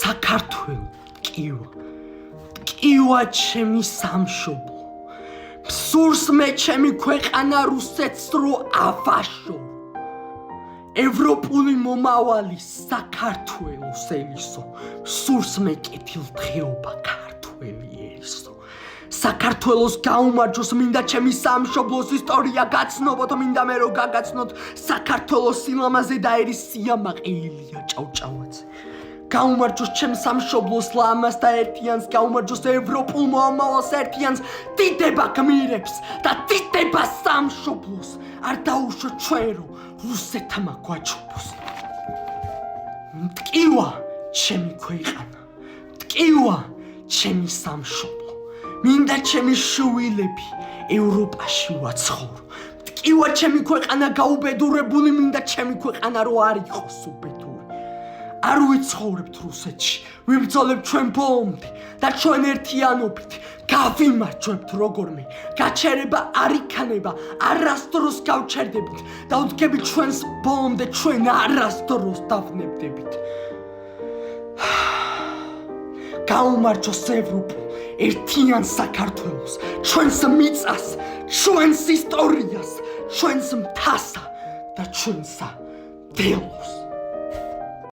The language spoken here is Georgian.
საქართველო ტკივა ჩემი სამშობლო მსურს მე ჩემი ქვეყანა რუსეთს რო ავაშო ევროპული მომავალი საქართველოს ელისო მსურს მე კეთილდღეობა ქართველი ერისო საქართველოს გაუმარჯოს მინდა ჩემი სამშობლოს ისტორია გაცნობოთ მინდა მე რო გაგაცნოთ საქართველოს სილამაზე და ერის სიამაყე ილია ჭავჭავაძე გაუმარჯოს ჩემ სამშობლოს ლამას და ერთიანს გაუმარჯოს ევროპულ მომავალს ერთიანს დიდება გმირებს და დიდება სამშობლოს არ დაუშვოთ ჩვენ რო რუსეთმა გვაჩუბოს ტკივა ჩემი ქვეყანა ტკივა ჩემი სამშობლო მინდა ჩემი შვილები ევროპაში ვაცხოვრო ტკივა ჩემი ქვეყანა გაუბედურებული მინდა ჩემი ქვეყანა რო არ იყოს უბედური არ ვიცხოვრებთ რუსეთში ვიბრძოლებთ ჩვენ ბომბი და ჩვენ ერთიანობით გავიმარჯვებთ როგორმე გაჩერება არ იქნება არასდროს გავჩერდებით და ვდგებით ჩვენს ბომბზე ჩვენ არასდროს დავნებდებით გაუმარჯოს ევროპულ ერთიან საქართველოს ჩვენს მიწას ჩვენს ისტორიას ჩვენს მთასა და ჩვენსა დელოს